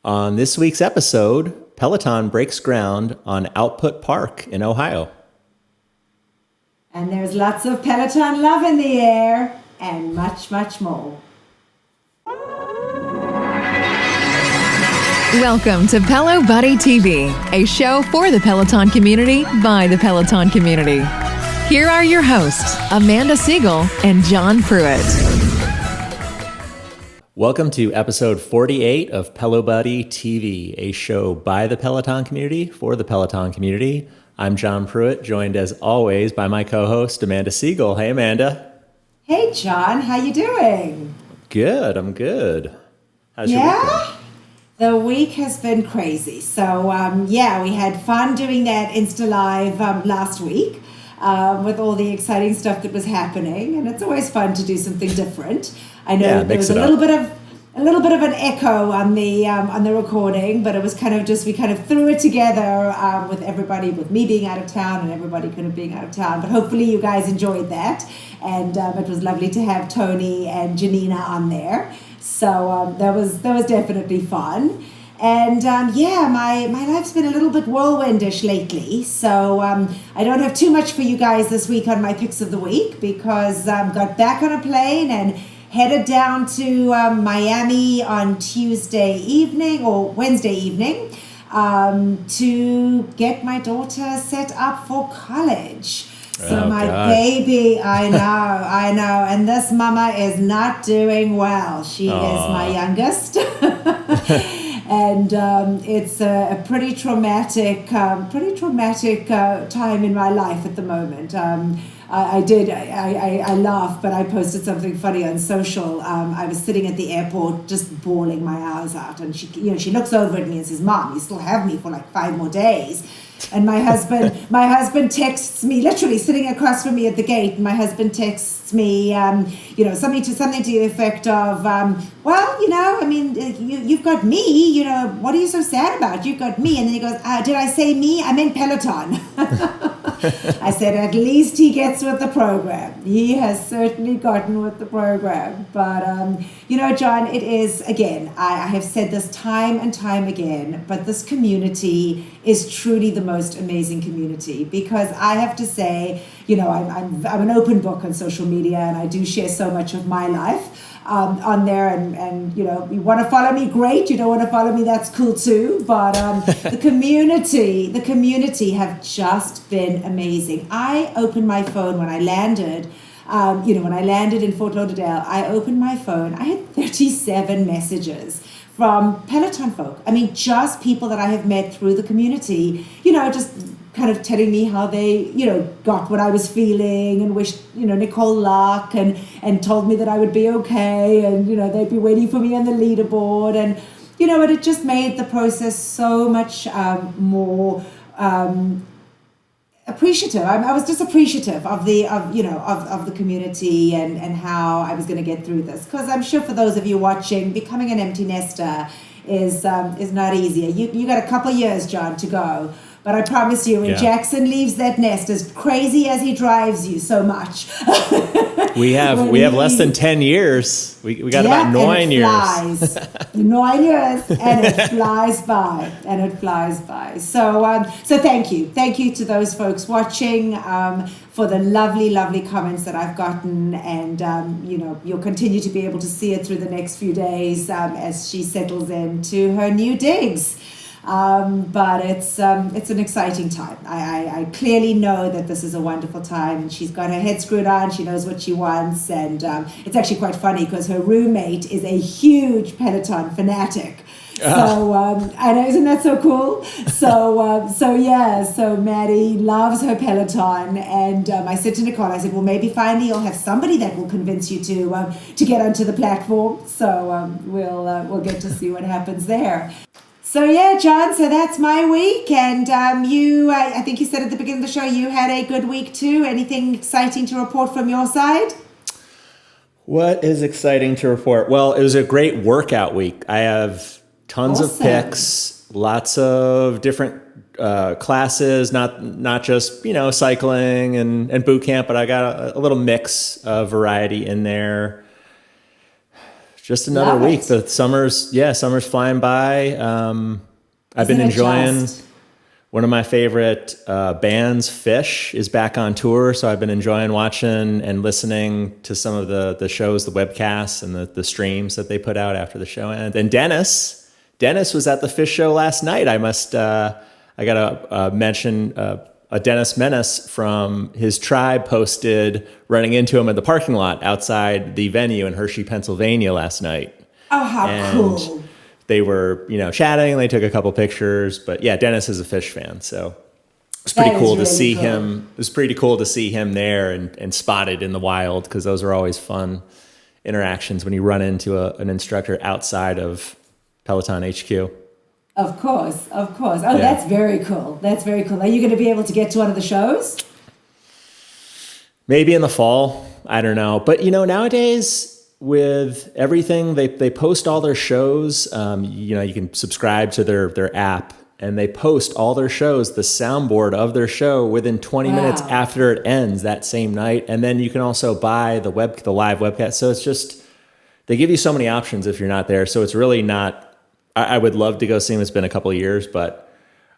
On this week's episode, Peloton breaks ground on Output Park in Ohio. And there's lots of Peloton love in the air and much, much more. Welcome to Pelo Buddy TV, a show for the Peloton community by the Peloton community. Here are your hosts, Amanda Siegel and John Pruitt. Welcome to episode 48 of Pelo Buddy TV, a show by the Peloton community for the Peloton community. I'm John Pruitt, joined as always by my co-host, Amanda Siegel. Hey, Amanda. Hey, John. How you doing? Good. I'm good. How's your week been? The week has been crazy. So, we had fun doing that Insta Live last week with all the exciting stuff that was happening. And it's always fun to do something different. I know there was a little bit of an echo on the recording, but it was kind of just, we kind of threw it together with everybody, with me being out of town and everybody kind of being out of town. But hopefully you guys enjoyed that. And it was lovely to have Tony and Janina on there. So that was definitely fun. And my life's been a little bit whirlwindish lately. So I don't have too much for you guys this week on my picks of the week because got back on a plane and headed down to Miami on Tuesday evening or Wednesday evening to get my daughter set up for college. So baby, I know. And this mama is not doing well. She is my youngest. And it's a pretty traumatic time in my life at the moment. I laughed, but I posted something funny on social. I was sitting at the airport just bawling my eyes out. And she looks over at me and says, "Mom, you still have me for like 5 more days." And my husband texts me, literally sitting across from me at the gate. And my husband texts me, something to the effect of, you've got me. What are you so sad about? You've got me. And then he goes, "Did I say me? I meant Peloton." I said, at least he gets with the program. He has certainly gotten with the program. But, John, it is, again, I have said this time and time again, but this community is truly the most amazing community because I have to say, I'm an open book on social media and I do share so much of my life on there, and you want to follow me, great. You don't want to follow me, that's cool too. But the community have just been amazing. I opened my phone when I landed. When I landed in Fort Lauderdale, I opened my phone. I had 37 messages from Peloton folk. I mean, just people that I have met through the community. Just kind of telling me how they, got what I was feeling and wished, Nicole luck and told me that I would be okay and, they'd be waiting for me on the leaderboard. And, it just made the process so much more appreciative. I was just appreciative of the community and how I was going to get through this. Because I'm sure for those of you watching, becoming an empty nester is not easy. You got a couple years, John, to go. But I promise you, when Jackson leaves that nest, as crazy as he drives you so much. we have less than 10 years. We got about 9 years. Flies. 9 years, and it flies by. So thank you to those folks watching for the lovely comments that I've gotten, and you'll continue to be able to see it through the next few days as she settles into her new digs. But it's an exciting time. I clearly know that this is a wonderful time, and she's got her head screwed on. She knows what she wants, and it's actually quite funny because her roommate is a huge Peloton fanatic. So I know, isn't that so cool? So Maddie loves her Peloton, and I said to Nicole, I said, well, maybe finally you'll have somebody that will convince you to get onto the platform. So we'll get to see what happens there. So John, so that's my week, and I think you said at the beginning of the show you had a good week too. Anything exciting to report from your side? What is exciting to report? Well, it was a great workout week. I have tons of picks, lots of different classes, not just cycling and boot camp, but I got a little mix of variety in there. Just another Love week. it. The summer's flying by. I've been enjoying one of my favorite bands, Fish, is back on tour. So I've been enjoying watching and listening to some of the shows, the webcasts and the streams that they put out after the show ends. And Dennis was at the Fish show last night. I got to mention a Dennis Menace from his tribe posted running into him in the parking lot outside the venue in Hershey, Pennsylvania last night. Oh, how cool. They were, chatting. They took a couple pictures, but yeah, Dennis is a Fish fan, so it's pretty cool to see him. It was pretty cool to see him there and spotted in the wild, because those are always fun interactions when you run into an instructor outside of Peloton HQ. Of course. Oh, yeah. That's very cool. Are you going to be able to get to one of the shows? Maybe in the fall. I don't know. But, nowadays with everything, they post all their shows. You can subscribe to their app, and they post all their shows, the soundboard of their show, within 20 minutes after it ends that same night. And then you can also buy the live webcast. So it's just, they give you so many options if you're not there. So it's really not, I would love to go see them. It's been a couple of years, but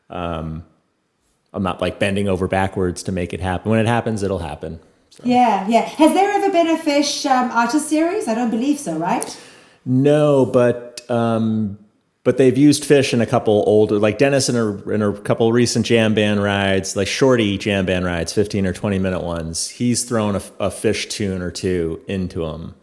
I'm not like bending over backwards to make it happen. When it happens, it'll happen. So. Yeah. Has there ever been a Fish artist series? I don't believe so, right? No, but they've used Fish in a couple older, like Dennis in a couple recent jam band rides, like shorty jam band rides, 15 or 20 minute ones. He's thrown a Fish tune or two into them.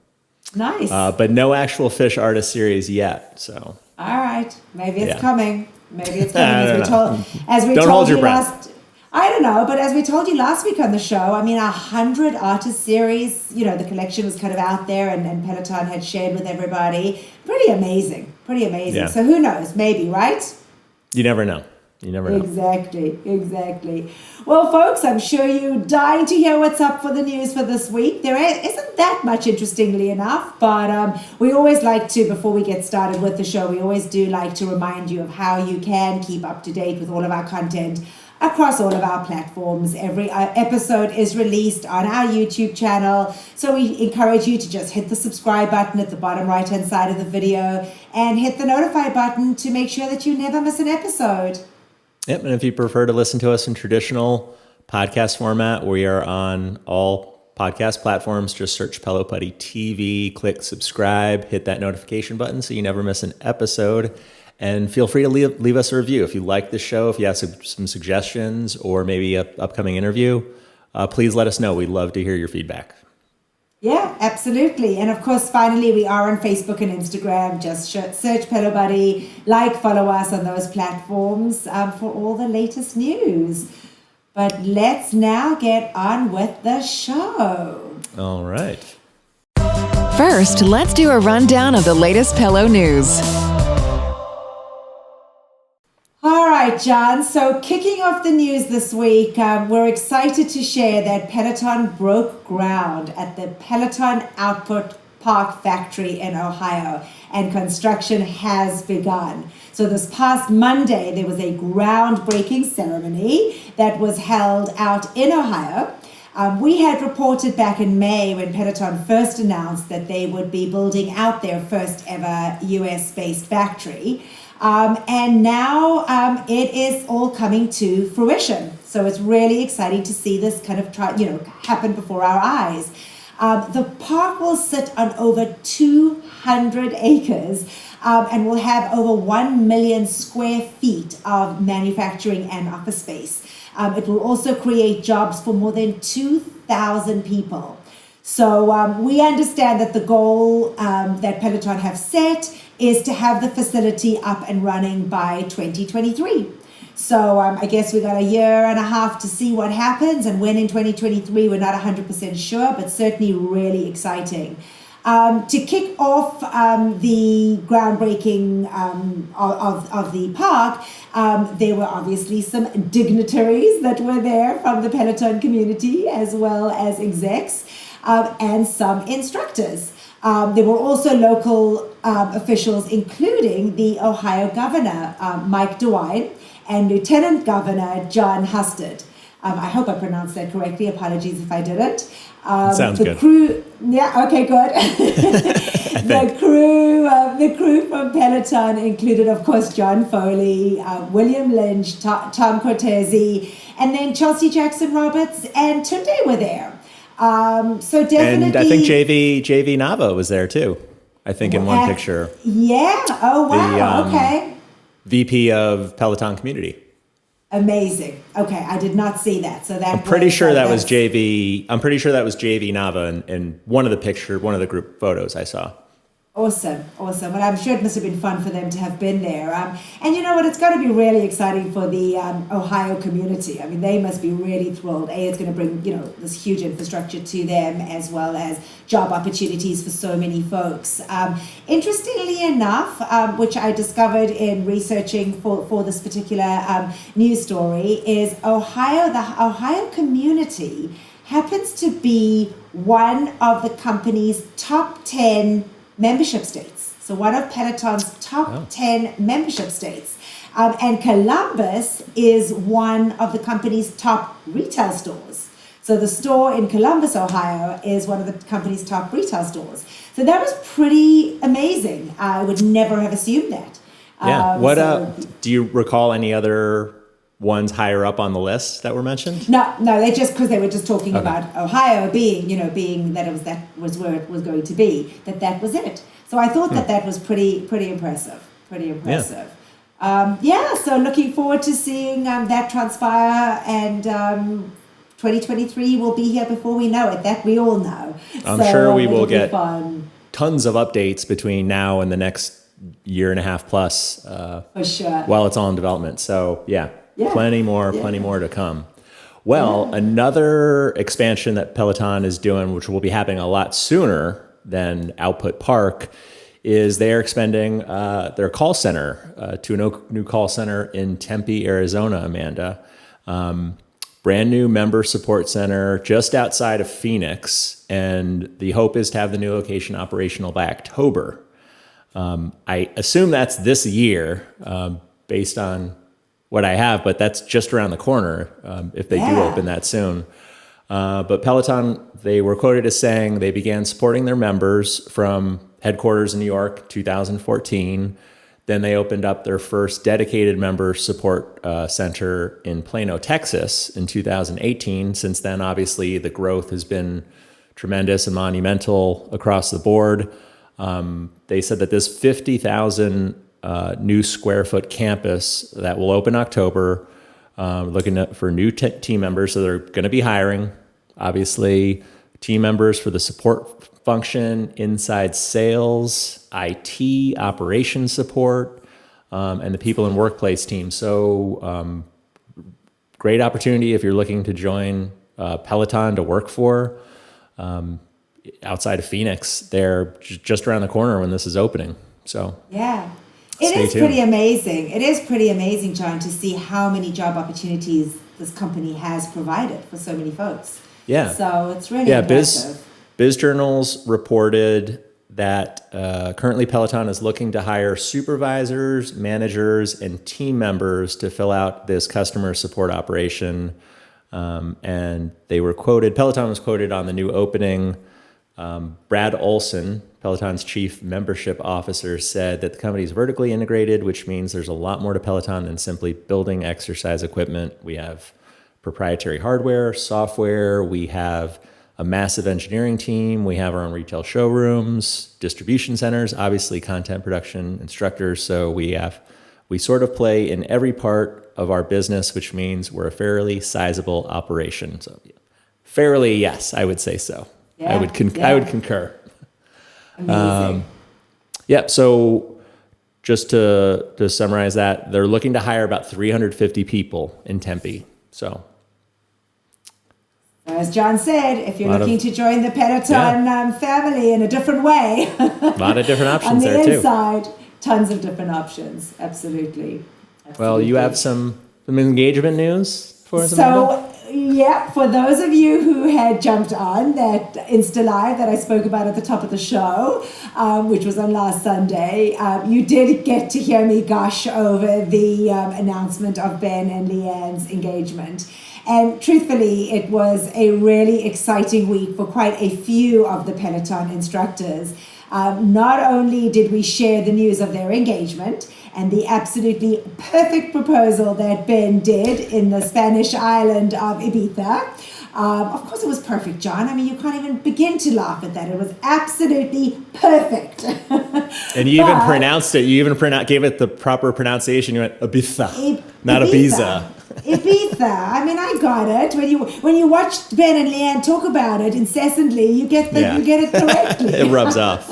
Nice. But no actual Fish artist series yet. So. All right. Maybe it's coming. As we Don't told hold your you breath. I don't know, but as we told you last week on the show, 100 artist series, the collection was kind of out there and Peloton had shared with everybody. Pretty amazing. Yeah. So who knows? Maybe, right? You never know. Exactly. Well, folks, I'm sure you're dying to hear what's up for the news for this week. There isn't that much, interestingly enough, but we always like to, before we get started with the show, we always do like to remind you of how you can keep up to date with all of our content across all of our platforms. Every episode is released on our YouTube channel, so we encourage you to just hit the subscribe button at the bottom right-hand side of the video and hit the notify button to make sure that you never miss an episode. Yep, and if you prefer to listen to us in traditional podcast format, we are on all podcast platforms. Just search Pelo Buddy TV, click subscribe, hit that notification button so you never miss an episode. And feel free to leave us a review. If you like the show, if you have some suggestions or maybe an upcoming interview, please let us know. We'd love to hear your feedback. Yeah, absolutely. And of course, finally, we are on Facebook and Instagram. Just search Pelo Buddy, follow us on those platforms for all the latest news. But let's now get on with the show. All right. First, let's do a rundown of the latest Pelo news. All right, John. So kicking off the news this week, we're excited to share that Peloton broke ground at the Peloton Output Park factory in Ohio, and construction has begun. So this past Monday, there was a groundbreaking ceremony that was held out in Ohio. We had reported back in May when Peloton first announced that they would be building out their first ever US-based factory. And now it is all coming to fruition. So it's really exciting to see this kind of happen before our eyes. The park will sit on over 200 acres and will have over 1 million square feet of manufacturing and office space. It will also create jobs for more than 2,000 people. So we understand that the goal that Peloton have set is to have the facility up and running by 2023. So I guess we got a year and a half to see what happens, and when in 2023, we're not 100% sure, but certainly really exciting. To kick off the groundbreaking of the park, there were obviously some dignitaries that were there from the Peloton community, as well as execs, and some instructors. There were also local officials, including the Ohio Governor, Mike DeWine, and Lieutenant Governor John Husted. I hope I pronounced that correctly. Apologies if I didn't. Sounds good. Crew, yeah, okay, good. The crew from Peloton included, of course, John Foley, William Lynch, Tom Cortese, and then Chelsea Jackson Roberts and Tunde were there. So definitely, and I think JV Nava was there too. I think in one picture. Yeah. Oh wow. Okay. VP of Peloton Community. Amazing. Okay, I did not see that. So that I'm pretty sure that was JV. I'm pretty sure that was JV Nava in one of the group photos I saw. Awesome. Well, I'm sure it must have been fun for them to have been there. And you know what? It's going to be really exciting for the Ohio community. I mean, they must be really thrilled. It's going to bring, this huge infrastructure to them, as well as job opportunities for so many folks. Interestingly enough, which I discovered in researching for this particular news story, is the Ohio community happens to be one of the company's top 10 membership states. So one of Peloton's top 10 membership states. And Columbus is one of the company's top retail stores. So the store in Columbus, Ohio is one of the company's top retail stores. So that was pretty amazing. I would never have assumed that. Yeah. Do you recall any other ones higher up on the list that were mentioned? No, because they were just talking about Ohio being that was where it was going to be, that was it. So I thought that was pretty impressive. So looking forward to seeing that transpire, and 2023 will be here before we know it. That we all know. I'm sure we will get tons of updates between now and the next year and a half plus. For sure. While it's all in development. So plenty more to come. Well, another expansion that Peloton is doing, which will be happening a lot sooner than Output Park, is they're expanding their call center to a new call center in Tempe, Arizona, Amanda. Brand new member support center just outside of Phoenix. And the hope is to have the new location operational by October. I assume that's this year based on what I have, but that's just around the corner if they do open that soon. But Peloton, they were quoted as saying they began supporting their members from headquarters in New York, 2014. Then they opened up their first dedicated member support center in Plano, Texas in 2018. Since then, obviously, the growth has been tremendous and monumental across the board. They said that this 50,000 new square foot campus that will open October, looking for new team members. So they're going to be hiring, obviously, team members for the support function, inside sales, IT, operations support, and the people and workplace team. So great opportunity if you're looking to join Peloton to work for. Outside of Phoenix, they're just around the corner when this is opening. So it is pretty amazing. It is pretty amazing, John, to see how many job opportunities this company has provided for so many folks. Yeah. So it's really impressive. Biz Journals reported that currently Peloton is looking to hire supervisors, managers, and team members to fill out this customer support operation. And they were quoted, Peloton was quoted on the new opening. Brad Olson, Peloton's chief membership officer, said that the company is vertically integrated, which means there's a lot more to Peloton than simply building exercise equipment. We have proprietary hardware, software, we have a massive engineering team, we have our own retail showrooms, distribution centers, obviously content production, instructors. So we sort of play in every part of our business, which means we're a fairly sizable operation. So fairly, yes, I would say so. I would concur. Amazing. So just to summarize that, they're looking to hire about 350 people in Tempe. So as John said, if you're looking to join the Peloton family in a different way, a lot of different options on there the too. Inside, tons of different options. Absolutely. Well, you have some engagement news for us, Amanda? For those of you who had jumped on that Insta Live that I spoke about at the top of the show, which was on last Sunday, you did get to hear me gush over the announcement of Ben and Leanne's engagement. And truthfully, it was a really exciting week for quite a few of the Peloton instructors. Not only did we share the news of their engagement and the absolutely perfect proposal that Ben did in the Spanish island of Ibiza. Of course, it was perfect, John. I mean, you can't even begin to laugh at that. It was absolutely perfect. And you even pronounced it. You even gave it the proper pronunciation. You went Ibiza, not Ibiza. Ibiza. I mean, I got it. When you watch Ben and Leanne talk about it incessantly, you get it correctly. It rubs off.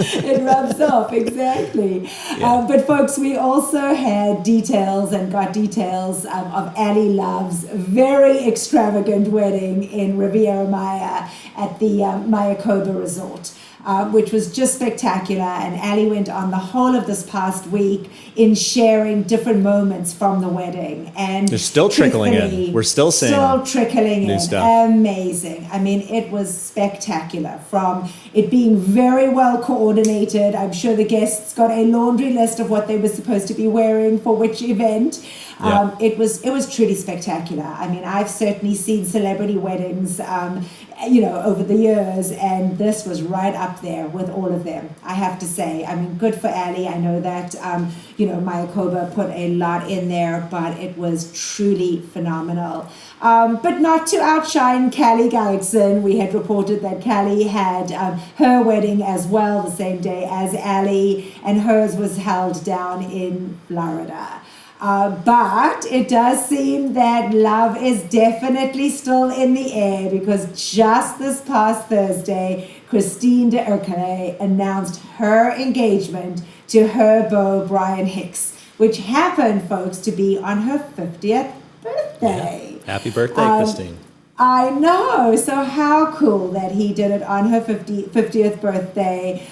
It rubs off, exactly. Yeah. But folks, we also had details of Ali Love's very extravagant wedding in Riviera Maya at the Mayakoba Resort. Which was just spectacular. And Ali went on the whole of this past week in sharing different moments from the wedding. And they're still trickling in. We're still seeing new stuff. Amazing. I mean, it was spectacular. From it being very well coordinated. I'm sure the guests got a laundry list of what they were supposed to be wearing for which event. Yeah. It was truly spectacular. I mean, I've certainly seen celebrity weddings, over the years, and this was right up there with all of them, I have to say. I mean, good for Ali. I know that, Mayakoba put a lot in there, but it was truly phenomenal. But not to outshine Callie Guyton, we had reported that Callie had her wedding as well the same day as Ali, and hers was held down in Florida. But it does seem that love is definitely still in the air, because just this past Thursday, Christine d'Urqueley announced her engagement to her beau, Brian Hicks, which happened, folks, to be on her 50th birthday. Yeah. Happy birthday, Christine. I know. So how cool that he did it on her 50th birthday.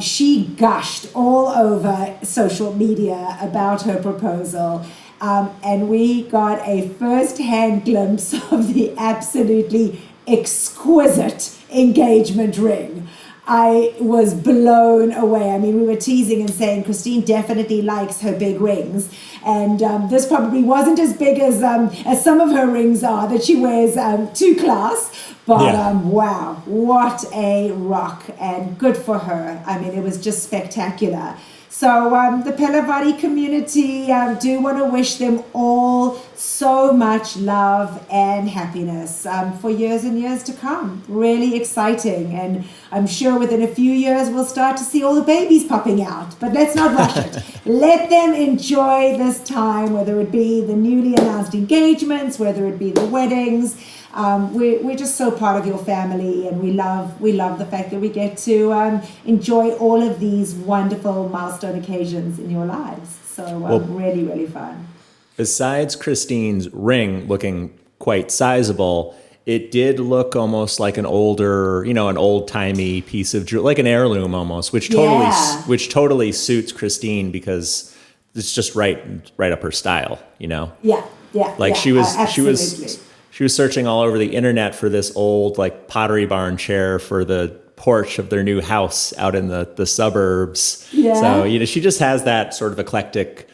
She gushed all over social media about her proposal. And we got a first-hand glimpse of the absolutely exquisite engagement ring. I was blown away. I mean, we were teasing and saying Christine definitely likes her big rings. And this probably wasn't as big as some of her rings are that she wears to class. But wow, what a rock, and good for her. I mean, it was just spectacular. So the Pelo Buddy community do want to wish them all so much love and happiness for years and years to come. Really exciting. And I'm sure within a few years we'll start to see all the babies popping out. But let's not rush it. Let them enjoy this time, whether it be the newly announced engagements, whether it be the weddings. We're just so part of your family, and we love the fact that we get to enjoy all of these wonderful milestone occasions in your lives. So really, really fun. Besides Christine's ring looking quite sizable, it did look almost like an older, an old-timey piece of jewelry, like an heirloom almost, which totally suits Christine, because it's just right up her style, Yeah. Like she was searching all over the internet for this old like Pottery Barn chair for the porch of their new house out in the suburbs. Yeah. So, she just has that sort of eclectic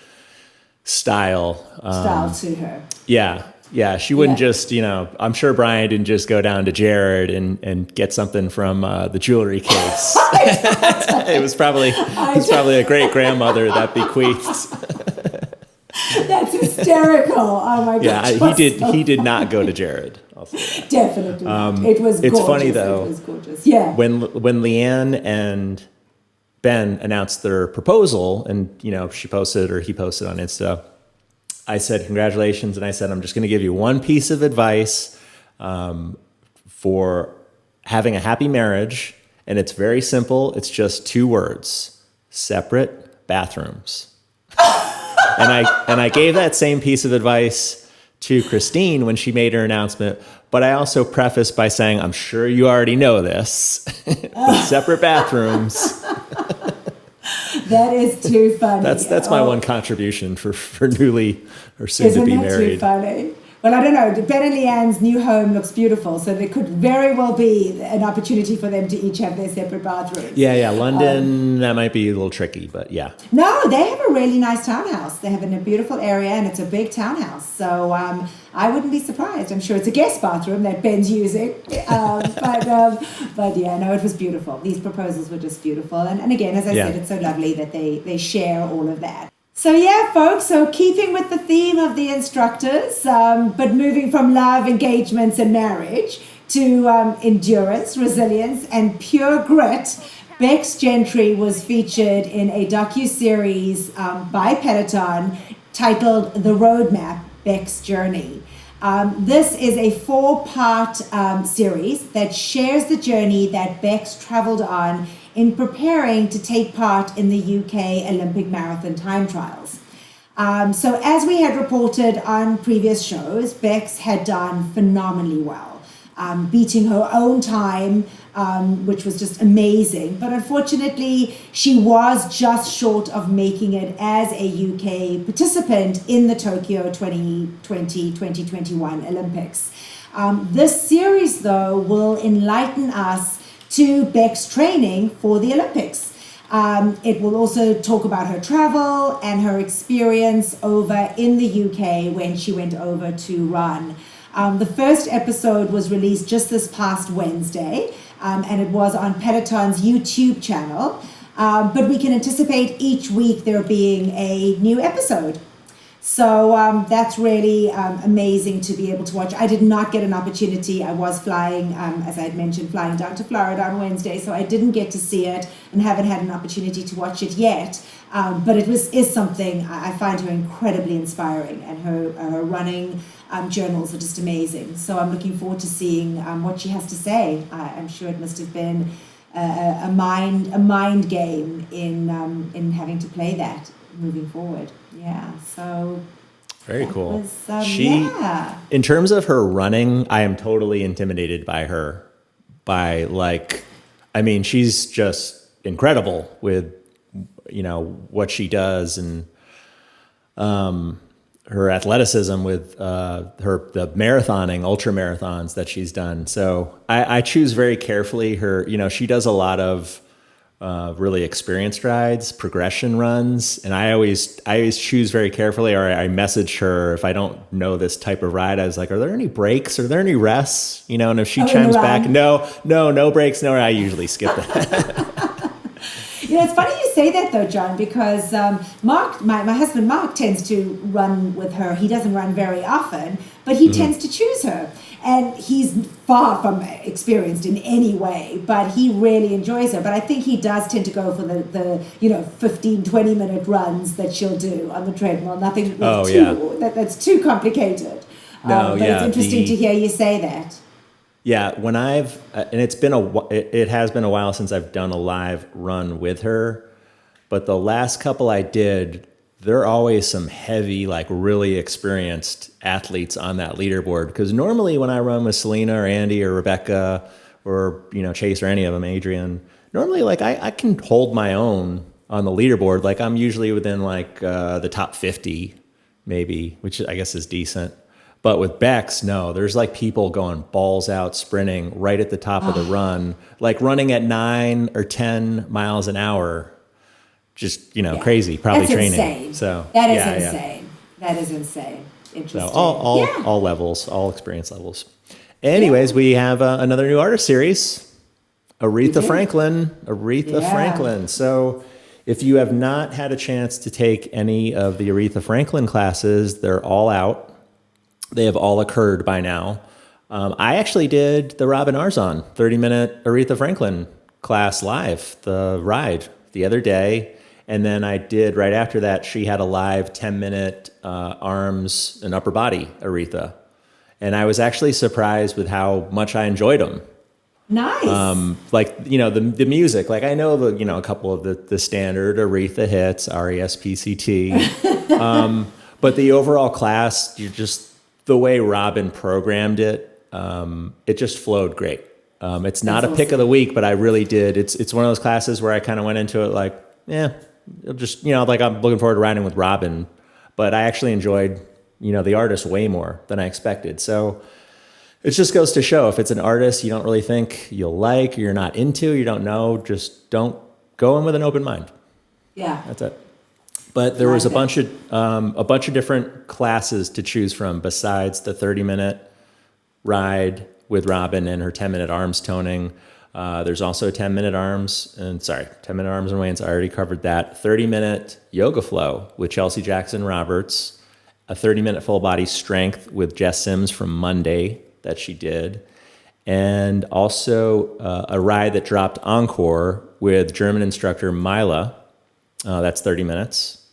style to her. Yeah. She wouldn't just, I'm sure Brian didn't just go down to Jared and get something from the jewelry case. It was probably a great grandmother that bequeathed. That's hysterical. Oh my gosh. Yeah, he did not go to Jared. Definitely. It was gorgeous. It's funny though. It was gorgeous. Yeah. When Leanne and Ben announced their proposal, and he posted on Insta, I said congratulations, and I said I'm just going to give you one piece of advice for having a happy marriage, and it's very simple. It's just 2 words: separate bathrooms. And I gave that same piece of advice to Christine when she made her announcement, but I also prefaced by saying, I'm sure you already know this, but separate bathrooms. That is too funny. That's my one contribution for newly or soon to be married. Isn't that too funny? Well, I don't know. Ben and Leanne's new home looks beautiful, so there could very well be an opportunity for them to each have their separate bathrooms. Yeah. London, that might be a little tricky, but yeah. No, they have a really nice townhouse. They have in a beautiful area, and it's a big townhouse. So I wouldn't be surprised. I'm sure it's a guest bathroom that Ben's using. But yeah, no, it was beautiful. These proposals were just beautiful. And again, as I said, it's so lovely that they share all of that. So yeah, folks, so keeping with the theme of the instructors, but moving from love, engagements, and marriage to endurance, resilience, and pure grit, Becs Gentry was featured in a docu-series by Peloton titled The Roadmap, Becs Journey. This is a 4-part series that shares the journey that Becs traveled on in preparing to take part in the UK Olympic Marathon time trials. So as we had reported on previous shows, Becs had done phenomenally well, beating her own time, which was just amazing. But unfortunately, she was just short of making it as a UK participant in the Tokyo 2021 Olympics. This series, though, will enlighten us to Becs' training for the Olympics. It will also talk about her travel and her experience over in the UK when she went over to run. The first episode was released just this past Wednesday, and it was on Peloton's YouTube channel. But we can anticipate each week there being a new episode. So that's really amazing to be able to watch. I did not get an opportunity. I was flying, as I had mentioned, flying down to Florida on Wednesday, so I didn't get to see it and haven't had an opportunity to watch it yet. But it is something I find her incredibly inspiring, and her running journals are just amazing. So I'm looking forward to seeing what she has to say. I'm sure it must have been a mind game in having to play that moving forward. Yeah, so very cool. Was, in terms of her running, I am totally intimidated by her. She's just incredible with, what she does, and her athleticism with the marathoning, ultra marathons that she's done. So I choose very carefully her. She does a lot of really experienced rides, progression runs, and I always choose very carefully, or I message her if I don't know this type of ride. I was like, are there any breaks? Are there any rests? And if she chimes back, no breaks, no, I usually skip that. It's funny you say that though, John, because Mark, my husband Mark, tends to run with her. He doesn't run very often, but he tends to choose her. And he's far from experienced in any way, but he really enjoys her. But I think he does tend to go for the 15, 20-minute runs that she'll do on the treadmill. Nothing that's too complicated. But it's interesting to hear you say that. Yeah, when and it has been a while since I've done a live run with her, but the last couple I did, there are always some heavy, really experienced athletes on that leaderboard. Because normally when I run with Selena or Andy or Rebecca or, Chase or any of them, Adrian, normally I can hold my own on the leaderboard. I'm usually within the top 50 maybe, which I guess is decent. But with Becs, no, there's people going balls out, sprinting right at the top of the run, running at 9 or 10 miles an hour. Just, crazy, probably That's training. Insane. So that is insane. Yeah. That is insane. Interesting. So all levels, all experience levels. Anyways, we have another new artist series, Aretha Franklin. Franklin. So if you have not had a chance to take any of the Aretha Franklin classes, they're all out. They have all occurred by now. I actually did the Robin Arzon 30-minute Aretha Franklin class live, the ride, the other day. And then I did, right after that, she had a live 10-minute arms and upper body Aretha. And I was actually surprised with how much I enjoyed them. Nice. The music, I know a couple of the standard Aretha hits, RESPCT. But the overall class, the way Robin programmed it, it just flowed great. It's not a pick of the week, but I really did. It's one of those classes where I kind of went into it I'm looking forward to riding with Robin, but I actually enjoyed the artist way more than I expected. So it just goes to show, if it's an artist you don't really think you'll like, or you're not into, you don't know, just don't go in with an open mind. Yeah. That's it. But there was a bunch of different classes to choose from besides the 30-minute ride with Robin and her 10-minute arms toning. There's also 10-minute arms and Wayne's. I already covered that. 30-minute yoga flow with Chelsea Jackson Roberts. A 30-minute full body strength with Jess Sims from Monday that she did. And also a ride that dropped Encore with German instructor Mila. That's 30 minutes.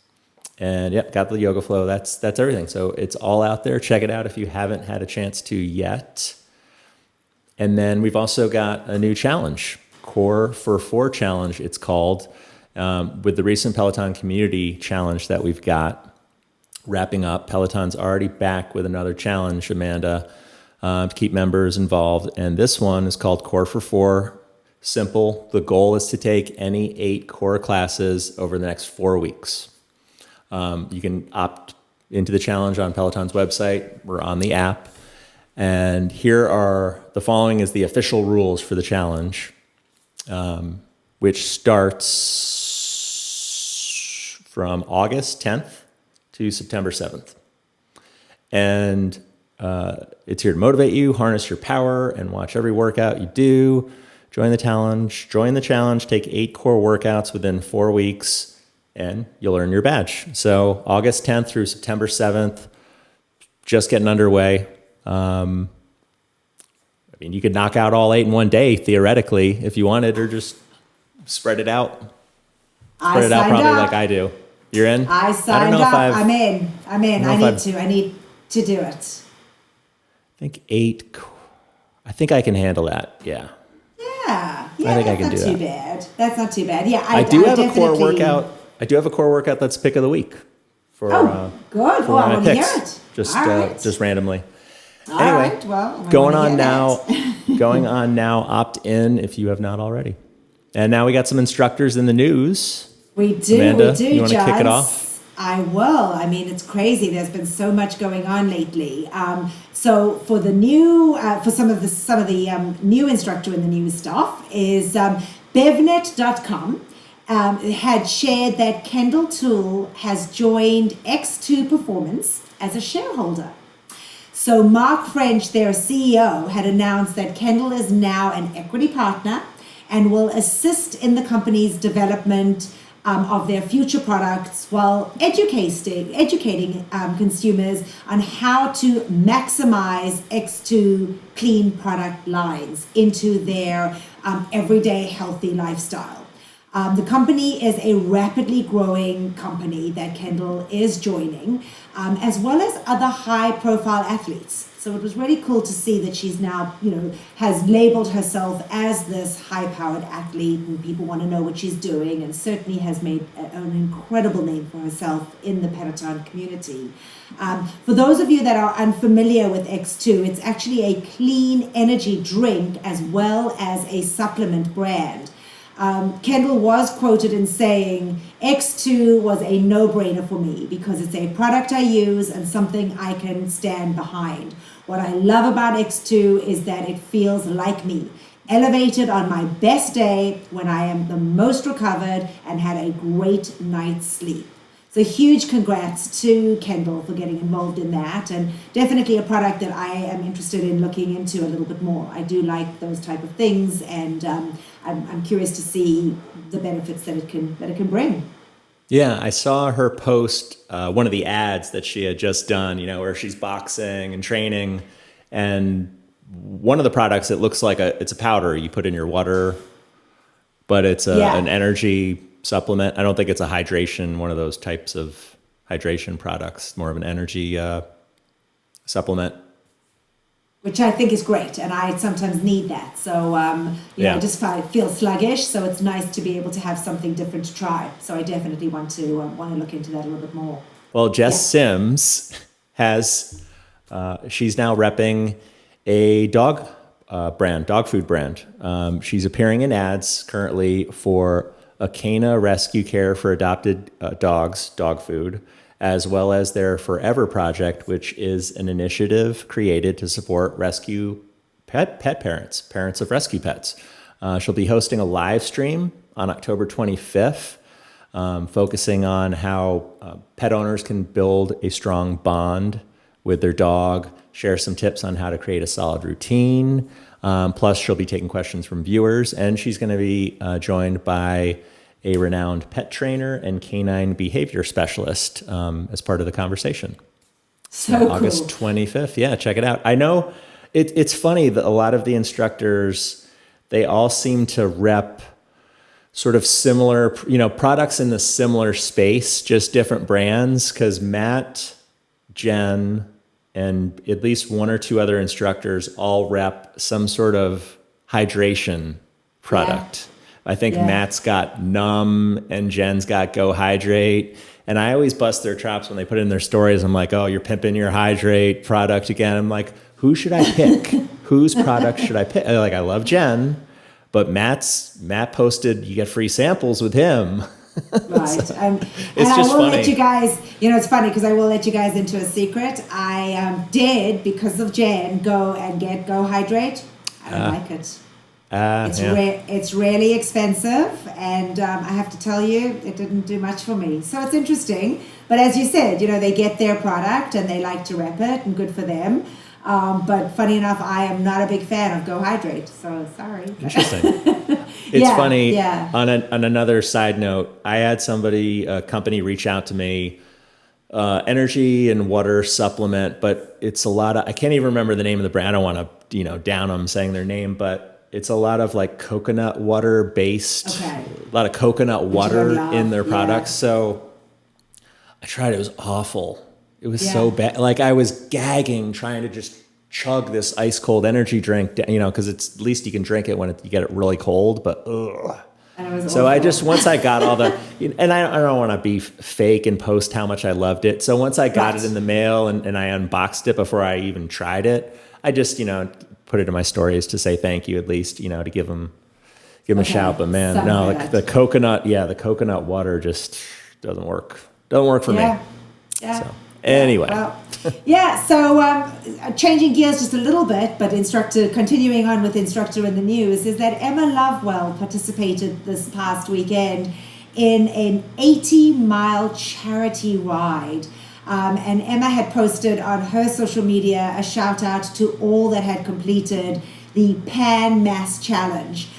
And yep, got the yoga flow. That's everything. So it's all out there. Check it out if you haven't had a chance to yet. And then we've also got a new challenge, Core for 4 challenge, it's called, with the recent Peloton community challenge that we've got wrapping up. Peloton's already back with another challenge, Amanda, to keep members involved. And this one is called Core for 4. Simple. The goal is to take any 8 core classes over the next 4 weeks. You can opt into the challenge on Peloton's website or on the app. And the following is the official rules for the challenge, which starts from August 10th to September 7th. And it's here to motivate you, harness your power, and watch every workout you do. Join the challenge, take 8 core workouts within 4 weeks, and you'll earn your badge. So August 10th through September 7th, just getting underway. You could knock out all 8 in one day, theoretically, if you wanted, or just spread it out. Spread it out probably up. Like I do. You're in? I signed up. I'm in. I need to do it. I think 8. I think I can handle that. Yeah. Yeah. I think I can do that. That's not too bad. Yeah. I do have a core workout. I do have a core workout that's pick of the week. Good. I want to hear it. Just randomly. Anyway, going on now, opt in if you have not already. And now we got some instructors in the news. We do, Amanda, you want to kick it off? I will. It's crazy. There's been so much going on lately. So for the new, for some of the new instructor in the news stuff is Bevnet.com had shared that Kendall Toole has joined X2 Performance as a shareholder. So Mark French, their CEO, had announced that Kendall is now an equity partner and will assist in the company's development of their future products while educating consumers on how to maximize X2 clean product lines into their everyday healthy lifestyle. The company is a rapidly growing company that Kendall is joining, as well as other high-profile athletes. So it was really cool to see that she's now, has labeled herself as this high-powered athlete, and people want to know what she's doing, and certainly has made an incredible name for herself in the Peloton community. For those of you that are unfamiliar with X2, it's actually a clean energy drink as well as a supplement brand. Kendall was quoted in saying, X2 was a no-brainer for me because it's a product I use and something I can stand behind. What I love about X2 is that it feels like me, elevated on my best day when I am the most recovered and had a great night's sleep. So huge congrats to Kendall for getting involved in that, and definitely a product that I am interested in looking into a little bit more. I do like those type of things, and I'm curious to see the benefits that it can bring. Yeah, I saw her post one of the ads that she had just done, where she's boxing and training, and one of the products, it looks like it's a powder you put in your water, but it's an energy supplement. I don't think it's a hydration, one of those types of hydration products, more of an energy supplement. Which I think is great, and I sometimes need that. So, I just feel sluggish, so it's nice to be able to have something different to try. So I definitely want to look into that a little bit more. Well, Jess Sims she's now repping a dog food brand. She's appearing in ads currently for Acana Rescue Care for adopted dogs, dog food, as well as their Forever Project, which is an initiative created to support rescue pet parents of rescue pets. She'll be hosting a live stream on October 25th, focusing on how pet owners can build a strong bond with their dog, share some tips on how to create a solid routine. Plus, she'll be taking questions from viewers, and she's going to be joined by a renowned pet trainer and canine behavior specialist as part of the conversation. So cool. August 25th. Yeah, check it out. I know it's funny that a lot of the instructors, they all seem to rep sort of similar, products in the similar space, just different brands, because Matt, Jen, and at least one or two other instructors all rep some sort of hydration product. Yeah. I think Matt's got Numb and Jen's got Go Hydrate. And I always bust their chops when they put it in their stories. I'm like, oh, you're pimping your Hydrate product again. I'm like, who should I pick? Whose product should I pick? Like, I love Jen, but Matt posted you get free samples with him. Right. So, and it's I just will funny. let you guys, it's funny because I will let you guys into a secret. I did, because of Jen, go and get Go Hydrate. I don't like it. It's really expensive, and I have to tell you, it didn't do much for me. So it's interesting. But as you said, they get their product and they like to rep it, and good for them. But funny enough, I am not a big fan of Go Hydrate, so sorry. Interesting. It's funny. Yeah. On another side note, I had a company reach out to me, energy and water supplement, but it's a lot of, I can't even remember the name of the brand. I don't want to, down them saying their name, but it's a lot of like coconut water based, a lot of coconut water in their products. So I tried, it was awful. It was so bad. Like, I was gagging trying to just chug this ice cold energy drink, because it's at least you can drink it when you get it really cold, but ugh. So I just, once I got all the, and I don't want to be fake and post how much I loved it. So once I got it in the mail and I unboxed it before I even tried it, I just, put it in my stories to say thank you, at least, to give them a shout. But man, no, the coconut water just doesn't work. Doesn't work for me. Yeah. So, anyway. So changing gears just a little bit, but continuing on with Instructor in the news, is that Emma Lovewell participated this past weekend in an 80-mile charity ride. And Emma had posted on her social media a shout out to all that had completed the Pan Mass Challenge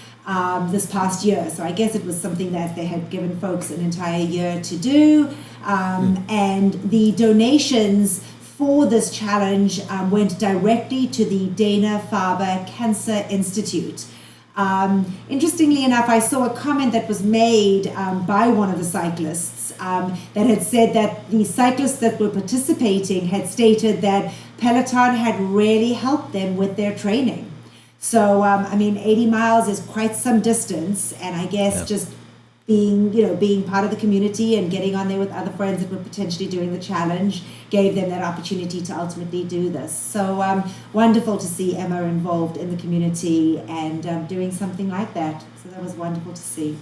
this past year. So I guess it was something that they had given folks an entire year to do. And the donations for this challenge went directly to the Dana-Farber Cancer Institute. Interestingly enough, I saw a comment that was made by one of the cyclists that had said that the cyclists that were participating had stated that Peloton had really helped them with their training. So, 80 miles is quite some distance, and I guess just being part of the community and getting on there with other friends that were potentially doing the challenge gave them that opportunity to ultimately do this. So wonderful to see Emma involved in the community and doing something like that. So that was wonderful to see.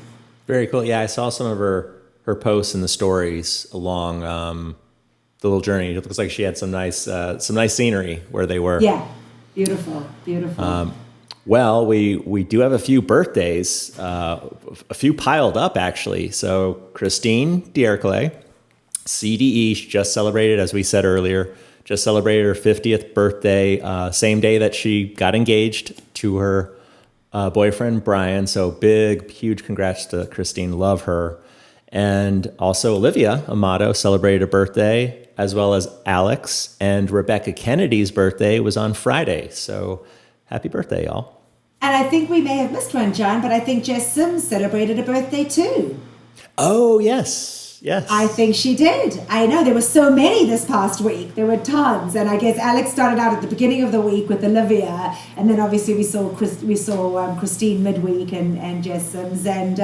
Very cool. Yeah, I saw some of her posts in the stories along the little journey. It looks like she had some nice scenery where they were. Yeah, beautiful. Well, we do have a few birthdays, a few piled up actually. So Christine Dierclay, CDE, she just celebrated, as we said earlier, just celebrated her 50th birthday, same day that she got engaged to her boyfriend, Brian. So huge congrats to Christine, love her. And also Olivia Amato celebrated a birthday, as well as Alex, and Rebecca Kennedy's birthday was on Friday. So happy birthday, y'all. And I think we may have missed one, John, but I think Jess Sims celebrated a birthday too. Oh, yes. I think she did. I know, there were so many this past week. There were tons. And I guess Alex started out at the beginning of the week with Olivia. And then obviously we saw Christine midweek and Jess Sims. And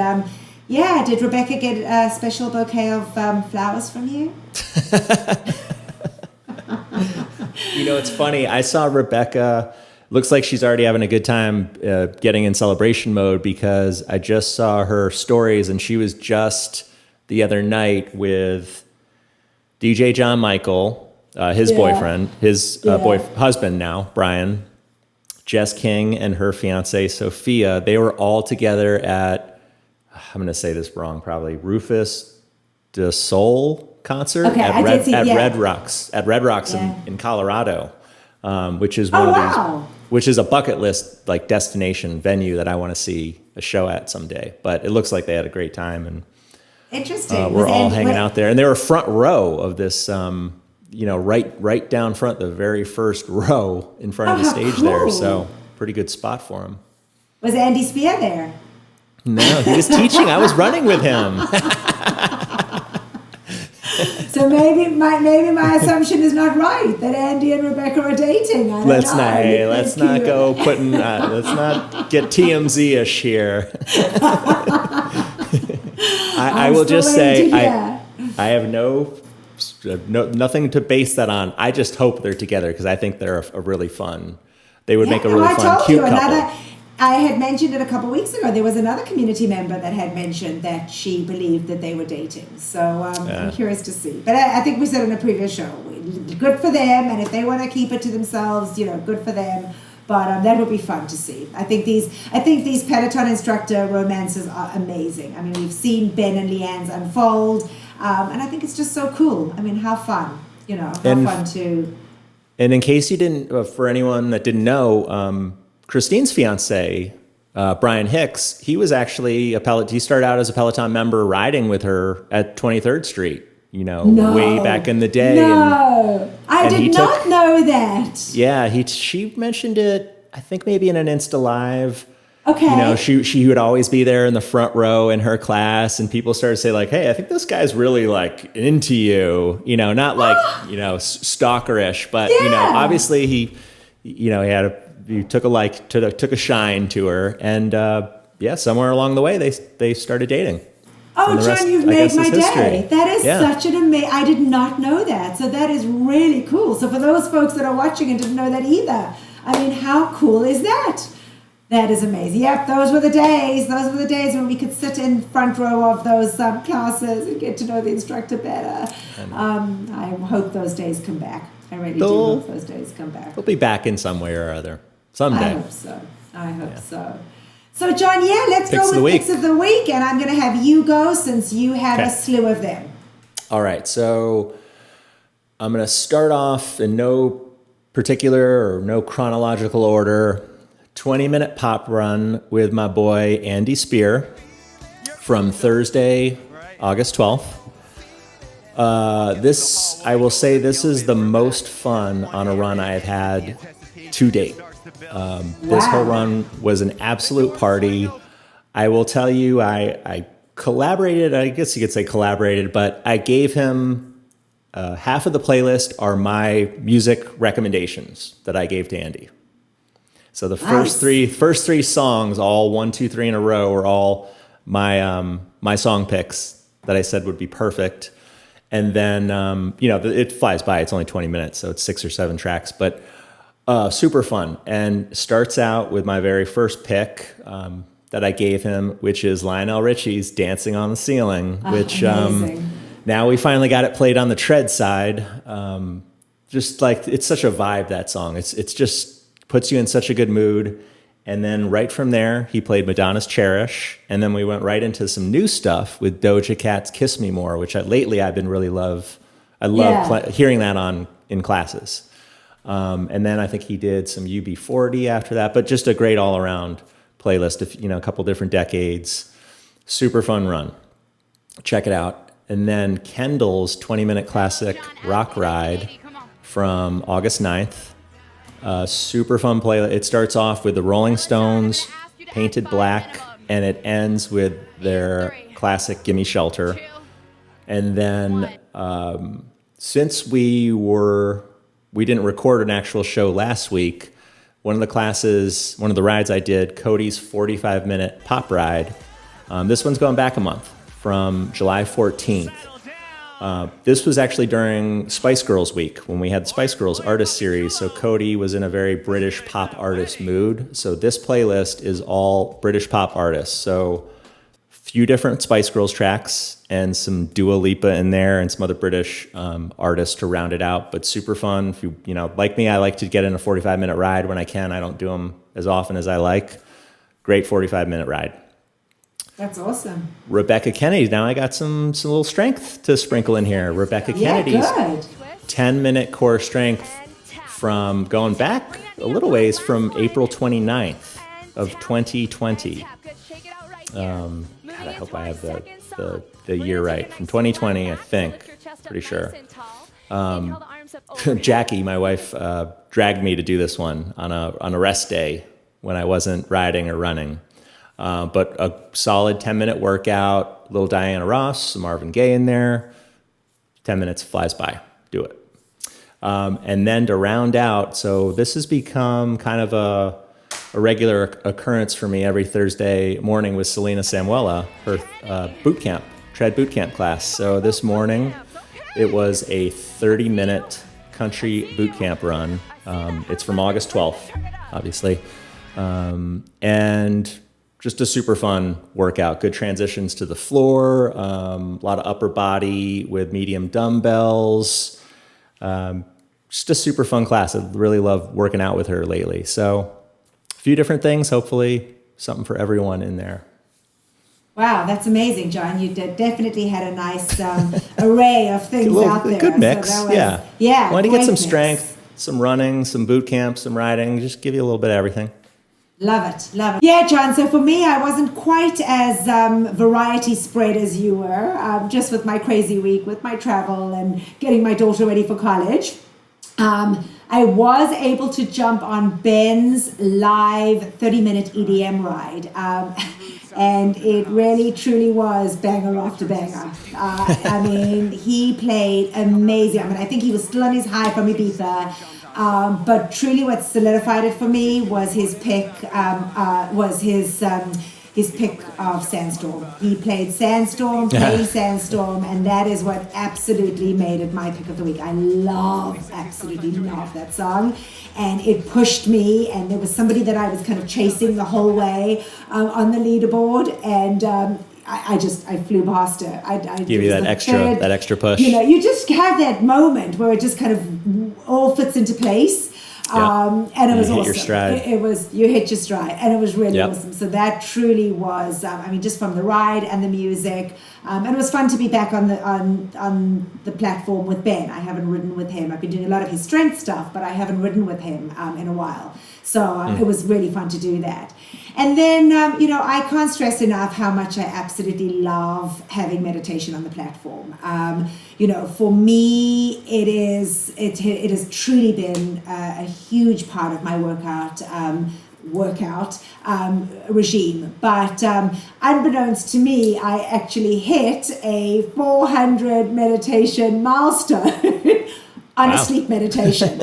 did Rebecca get a special bouquet of flowers from you? It's funny. I saw Rebecca. Looks like she's already having a good time getting in celebration mode, because I just saw her stories and she was just the other night with DJ John Michael, his boyfriend, his husband now, Brian, Jess King and her fiance, Sophia, they were all together at, I'm going to say this wrong probably, Rufus Du Sol concert at Red Rocks in Colorado, which is one of these, which is a bucket list like destination venue that I want to see a show at someday. But it looks like they had a great time, and interesting. We're all hanging out there, and they were front row of this, right down front, the very first row in front of the stage there. So pretty good spot for him. Was Andy Spear there? No, he was teaching. I was running with him. So maybe my assumption is not right that Andy and Rebecca are dating. Let's not get TMZ-ish here. I will just say I have nothing to base that on. I just hope they're together because I think they're a really fun. They would make a really fun, cute couple. I had mentioned it a couple of weeks ago. There was another community member that had mentioned that she believed that they were dating. So I'm curious to see. But I think we said in a previous show, good for them. And if they want to keep it to themselves, good for them. But that would be fun to see. I think these Peloton instructor romances are amazing. I mean, we've seen Ben and Leanne's unfold. And I think it's just so cool. I mean, how fun, fun to... And in case you didn't, for anyone that didn't know, Christine's fiance, Brian Hicks, he was actually he started out as a Peloton member riding with her at 23rd Street, way back in the day. No, I did not know that. Yeah, she mentioned it, I think maybe in an Insta Live. Okay. She would always be there in the front row in her class, and people started to say like, "Hey, I think this guy's really like into you." Not like stalkerish, but obviously he took a shine to her, and somewhere along the way they started dating. Oh, John, you've made my day. That is such an amazing. I did not know that, so that is really cool. So for those folks that are watching and didn't know that either, I mean, how cool is that? That is amazing. Yep, those were the days. Those were the days when we could sit in front row of those classes and get to know the instructor better. I hope those days come back. I really do hope those days come back. We'll be back in some way or other someday. I hope so. So, John, let's go with picks of the week, and I'm going to have you go since you have a slew of them. All right, so I'm going to start off in no particular or no chronological order. 20-minute pop run with my boy Andy Spear from Thursday, August 12th. I will say this is the most fun on a run I have had to date. This whole run was an absolute party. I will tell you, I collaborated, I guess you could say collaborated, but I gave him half of the playlist are my music recommendations that I gave to Andy. So the first three songs, all 1, 2, 3 in a row, were all my song picks that I said would be perfect. And then it flies by. It's only 20 minutes, so it's 6 or 7 tracks, but super fun. And starts out with my very first pick that I gave him, which is Lionel Richie's "Dancing on the Ceiling," which now we finally got it played on the tread side. Just like it's such a vibe, that song. It's just puts you in such a good mood. And then right from there, he played Madonna's "Cherish." And then we went right into some new stuff with Doja Cat's "Kiss Me More," which lately I've been really hearing that in classes. And then I think he did some UB40 after that, but just a great all around playlist of, a couple different decades. Super fun run. Check it out. And then Kendall's 20-minute classic rock ride from August 9th. Super fun playlist. It starts off with the Rolling Stones, Painted Black, and it ends with their classic "Gimme Shelter." And then since we didn't record an actual show last week, one of the rides I did, Cody's 45-minute pop ride, this one's going back a month from July 14th. This was actually during Spice Girls Week when we had the Spice Girls Artist Series. So Cody was in a very British pop artist mood. So this playlist is all British pop artists. So few different Spice Girls tracks and some Dua Lipa in there and some other British artists to round it out, but super fun. If you know, like me, I like to get in a 45-minute ride when I can. I don't do them as often as I like. Great 45-minute ride. That's awesome. Rebecca Kennedy. Now I got some little strength to sprinkle in here. Rebecca Kennedy's good. 10-minute core strength from going back a little ways from April 29th of 2020. God, I hope I have the year right. From 2020, I think. Pretty sure. Jackie, my wife, dragged me to do this one on a rest day when I wasn't riding or running. But a solid 10-minute workout, little Diana Ross, some Marvin Gaye in there. 10 minutes flies by. Do it. And then to round out, so this has become kind of a regular occurrence for me every Thursday morning with Selena Samuela, her tread boot camp class. So this morning, it was a 30-minute country boot camp run. It's from August 12th, obviously. And just a super fun workout. Good transitions to the floor, a lot of upper body with medium dumbbells. Just a super fun class. I really love working out with her lately. So a few different things, hopefully something for everyone in there. Wow, that's amazing, John. You definitely had a nice array of things out there. Good mix, so yeah. Want to get some mix. strength, some running, some boot camp, some riding, just give you a little bit of everything. Love it. Yeah, John, so for me, I wasn't quite as variety spread as you were, just with my crazy week, with my travel and getting my daughter ready for college. I was able to jump on Ben's live 30-minute EDM ride. And it really, truly was banger after banger. I mean, he played amazing. I mean, I think he was still on his high from Ibiza. But truly what solidified it for me was his pick, his pick of Sandstorm. He played Sandstorm, and that is what absolutely made it my pick of the week. I absolutely love that song. And it pushed me, and there was somebody that I was kind of chasing the whole way on the leaderboard, and I flew past her. I give you that extra push. You know, you just have that moment where it just kind of all fits into place. And it was awesome. Hit your stride. You hit your stride, and it was really Yep. awesome. So that truly was, just from the ride and the music, and it was fun to be back on the platform with Ben. I haven't ridden with him. I've been doing a lot of his strength stuff, but I haven't ridden with him in a while. So it was really fun to do that. And then, I can't stress enough how much I absolutely love having meditation on the platform. For me, it has truly been a huge part of my workout regime. But unbeknownst to me, I actually hit a 400 meditation milestone. On a sleep meditation.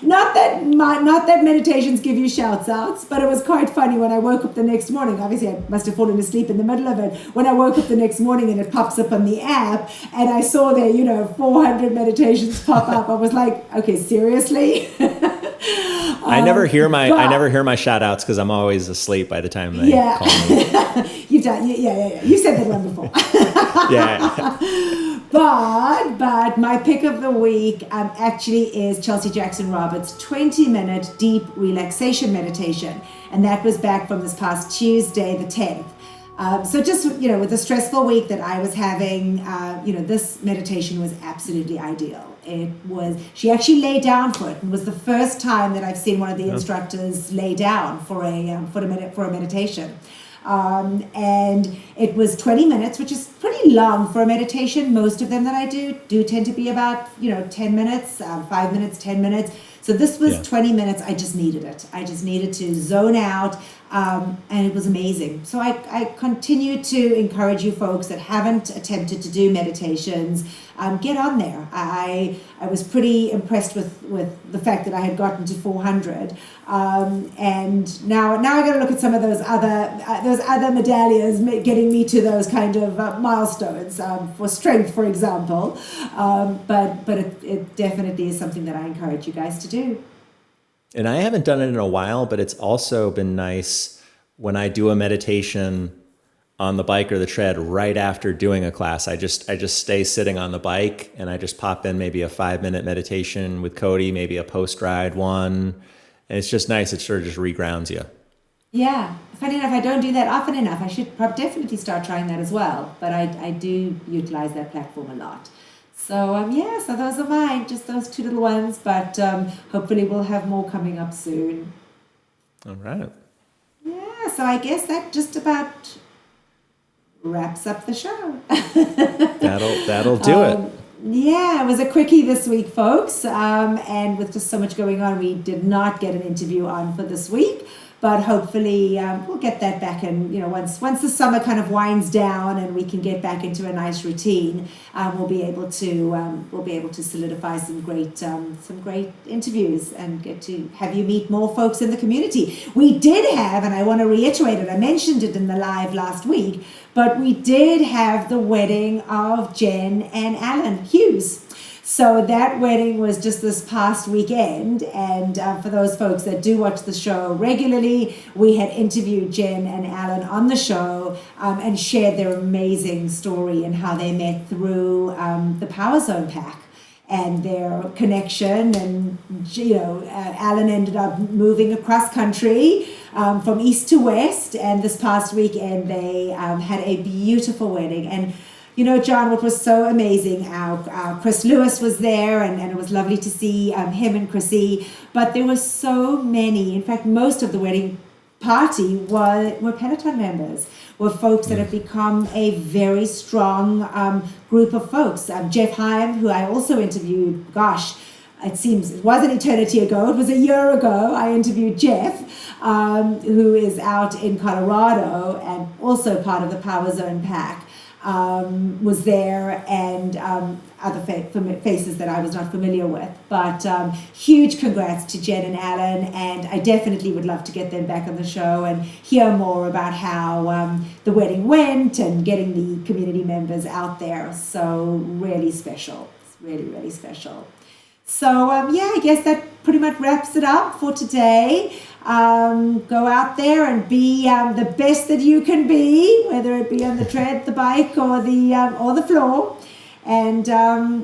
Not that meditations give you shouts outs, but it was quite funny when I woke up the next morning. Obviously, I must have fallen asleep in the middle of it. When I woke up the next morning and it pops up on the app, and I saw there, 400 meditations pop up. I was like, okay, seriously? I never hear my shout outs because I'm always asleep by the time they call me. You've done, yeah. You said that one before. Yeah. But my pick of the week actually is Chelsea Jackson Roberts' 20-minute deep relaxation meditation. And that was back from this past Tuesday, the 10th. So just, with the stressful week that I was having, this meditation was absolutely ideal. She actually lay down for it. It was the first time that I've seen one of the instructors lay down for a meditation. And it was 20 minutes, which is pretty long for a meditation. Most of them that I do tend to be about, 10 minutes, 5 minutes, 10 minutes. So this was 20 minutes. I just needed it. I just needed to zone out. And it was amazing. So I continue to encourage you folks that haven't attempted to do meditations, get on there. I was pretty impressed with the fact that I had gotten to 400. And now I got to look at some of those other medallions getting me to those kind of milestones for strength, for example. But it definitely is something that I encourage you guys to do. And I haven't done it in a while, but it's also been nice when I do a meditation on the bike or the tread right after doing a class. I just stay sitting on the bike, and I just pop in maybe a 5-minute meditation with Cody, maybe a post-ride one. And it's just nice. It sort of just regrounds you. Yeah. Funny enough, I don't do that often enough. I should definitely start trying that as well. But I do utilize that platform a lot. So, so those are mine, just those 2 little ones. But hopefully we'll have more coming up soon. All right. Yeah, so I guess that just about wraps up the show. That'll do it. Yeah, it was a quickie this week, folks. And with just so much going on, we did not get an interview on for this week. But hopefully we'll get that back, and once the summer kind of winds down and we can get back into a nice routine, we'll be able to solidify some great interviews and get to have you meet more folks in the community. We did have, and I want to reiterate it, I mentioned it in the live last week, but we did have the wedding of Jen and Alan Hughes. So that wedding was just this past weekend, and for those folks that do watch the show regularly, we had interviewed Jen and Alan on the show and shared their amazing story and how they met through the Power Zone Pack and their connection. And Alan ended up moving across country from east to west, and this past weekend they had a beautiful wedding. And John, what was so amazing, our Chris Lewis was there, and it was lovely to see him and Chrissy. But there were so many, in fact, most of the wedding party were Peloton members, were folks that have become a very strong group of folks. Jeff Heim, who I also interviewed, it was an eternity ago. It was a year ago. I interviewed Jeff, who is out in Colorado and also part of the Power Zone Pack. Was there, and other faces that I was not familiar with. But huge congrats to Jen and Alan, and I definitely would love to get them back on the show and hear more about how the wedding went and getting the community members out there. So really special. It's really, really special. So I guess that pretty much wraps it up for today. Go out there and be the best that you can be, whether it be on the tread, the bike, or the floor. And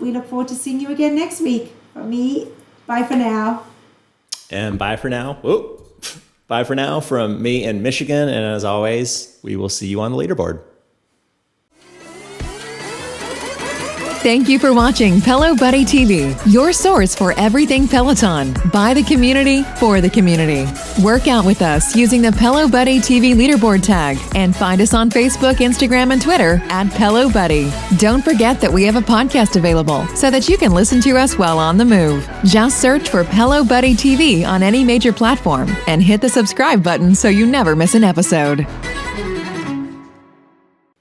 we look forward to seeing you again next week. From me, bye for now. And bye for now. Bye for now from me in Michigan. And as always, we will see you on the leaderboard. Thank you for watching Pelo Buddy TV, your source for everything Peloton, by the community, for the community. Work out with us using the Pelo Buddy TV leaderboard tag, and find us on Facebook, Instagram, and Twitter at Pelo Buddy. Don't forget that we have a podcast available so that you can listen to us while on the move. Just search for Pelo Buddy TV on any major platform and hit the subscribe button so you never miss an episode.